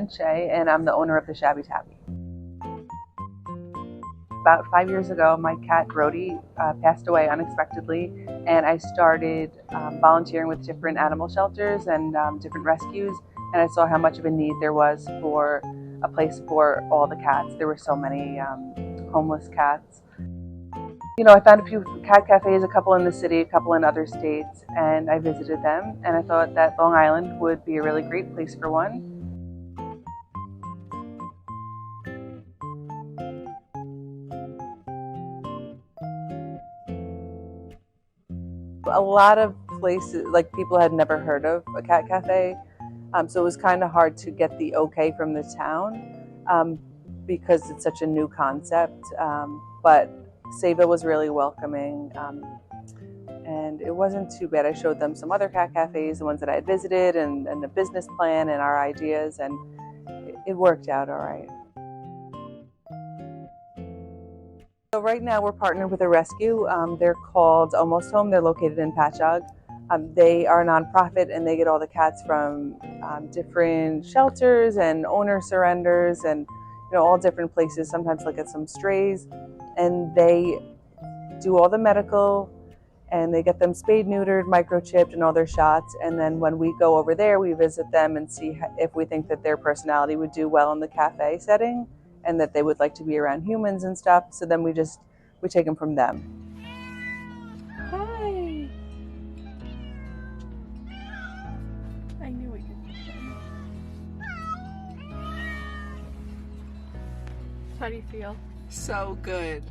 and Shay, and I'm the owner of the Shabby Tabby. About 5 years ago, my cat Brody passed away unexpectedly, and I started volunteering with different animal shelters and different rescues, and I saw how much of a need there was for a place for all the cats. There were so many homeless cats. You know, I found a few cat cafes, a couple in the city, a couple in other states, and I visited them, and I thought that Long Island would be a really great place for one. A lot of places, like people had never heard of a cat cafe, so it was kind of hard to get the okay from the town because it's such a new concept, but Sayville was really welcoming, and it wasn't too bad. I showed them some other cat cafes, the ones that I had visited, and the business plan and our ideas, and it worked out all right. So right now we're partnered with a rescue. They're called Almost Home. They're located in Patchogue. They are a nonprofit, and they get all the cats from different shelters and owner surrenders, and all different places. Sometimes they'll get some strays, and they do all the medical, and they get them spayed, neutered, microchipped, and all their shots. And then when we go over there, we visit them and see if we think that their personality would do well in the cafe setting, and that they would like to be around humans and stuff. So then we take them from them. Hi. I knew we could do that. How do you feel? So good.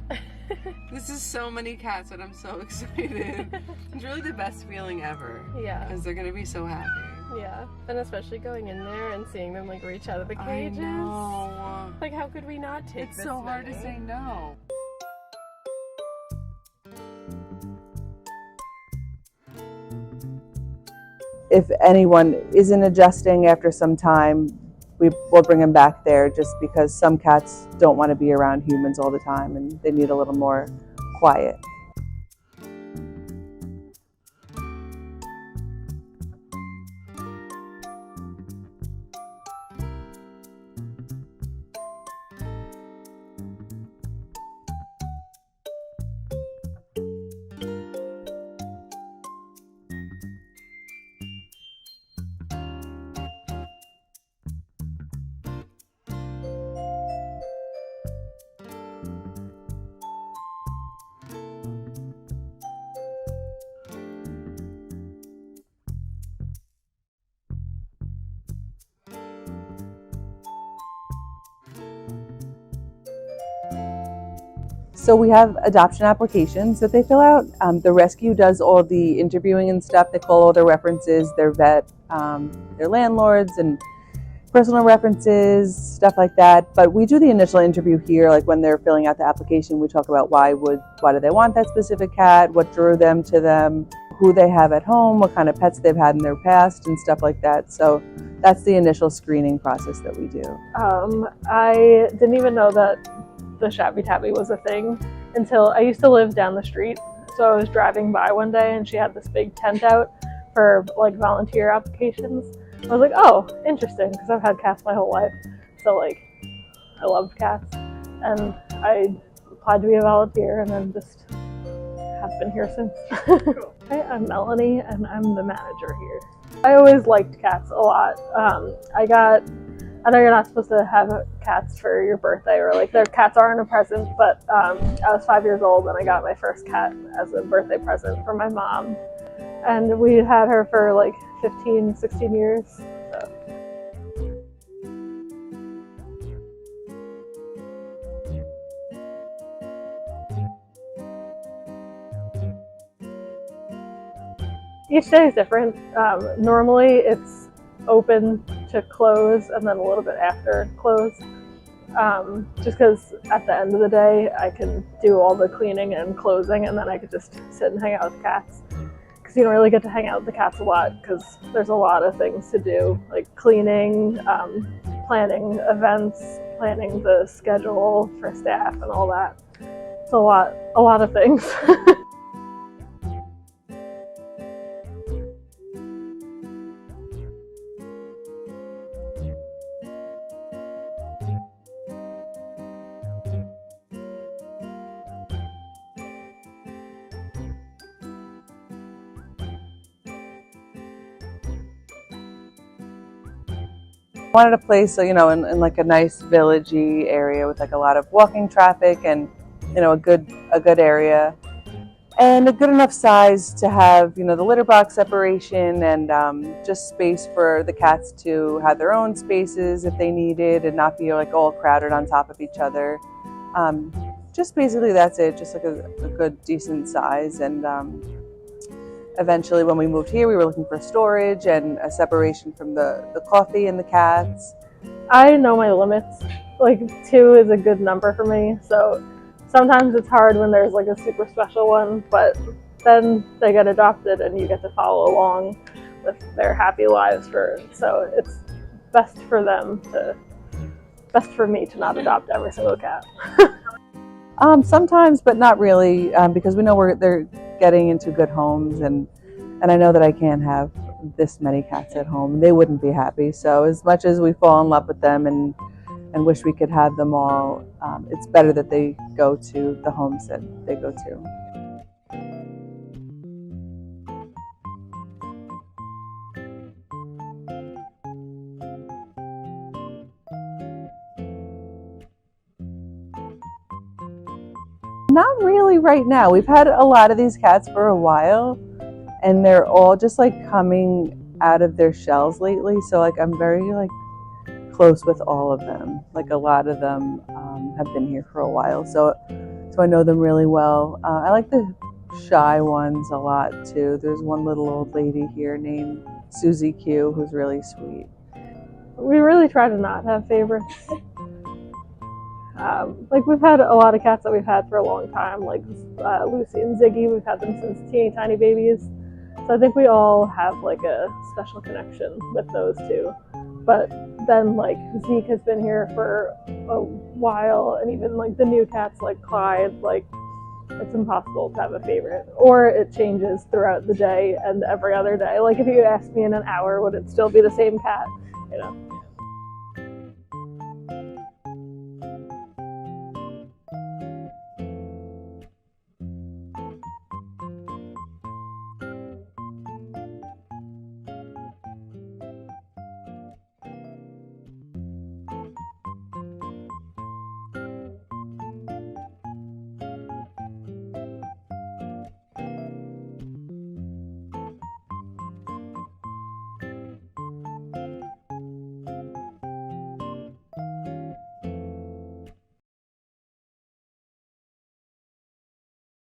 This is so many cats and I'm so excited. It's really the best feeling ever. Yeah. Because they're gonna be so happy. Yeah, and especially going in there and seeing them like reach out of the cages. I know. Like, how could we not take It's this so hard many? to say no. If anyone isn't adjusting after some time, we'll bring them back there, just because some cats don't want to be around humans all the time and they need a little more quiet. So we have adoption applications that they fill out. The rescue does all the interviewing and stuff. They call all their references, their vet, their landlords, and personal references, stuff like that. But we do the initial interview here, like when they're filling out the application. We talk about why do they want that specific cat, what drew them to them, who they have at home, what kind of pets they've had in their past, and stuff like that. So that's the initial screening process that we do. I didn't even know that the Shabby Tabby was a thing until I used to live down the street. So I was driving by one day and she had this big tent out for like volunteer applications. I was like, oh, interesting, because I've had cats my whole life. So like, I loved cats, and I applied to be a volunteer, and then just have been here since. Cool. Hi, I'm Melanie, and I'm the manager here. I always liked cats a lot. I know you're not supposed to have cats for your birthday, or like their cats aren't a present, but I was 5 years old and I got my first cat as a birthday present from my mom. And we had her for like 15, 16 years. So. Each day is different. Normally it's open to close and then a little bit after close. Just because at the end of the day I can do all the cleaning and closing, and then I could just sit and hang out with the cats. Because you don't really get to hang out with the cats a lot because there's a lot of things to do, like cleaning, planning events, planning the schedule for staff and all that. It's a lot of things. wanted a place, in like a nice villagey area with like a lot of walking traffic and, a good area. And a good enough size to have, the litter box separation and just space for the cats to have their own spaces if they needed and not be like all crowded on top of each other. Just basically that's it, just like a good decent size. And eventually when we moved here, we were looking for storage and a separation from the coffee and the cats. I know my limits. Like 2 is a good number for me, so sometimes it's hard when there's like a super special one, but then they get adopted and you get to follow along with their happy lives so it's best for me to not adopt every single cat. Sometimes, but not really, because we know they're getting into good homes, and I know that I can't have this many cats at home. They wouldn't be happy. So as much as we fall in love with them and wish we could have them all, it's better that they go to the homes that they go to. Not really right now. We've had a lot of these cats for a while, and they're all just like coming out of their shells lately. So like I'm very like close with all of them. Like a lot of them have been here for a while, so I know them really well. I like the shy ones a lot too. There's one little old lady here named Susie Q who's really sweet. We really try to not have favorites. Like we've had a lot of cats that we've had for a long time, like Lucy and Ziggy. We've had them since teeny tiny babies, so I think we all have like a special connection with those two. But then like Zeke has been here for a while, and even like the new cats like Clyde, like it's impossible to have a favorite, or it changes throughout the day and every other day. Like if you asked me in an hour, would it still be the same cat?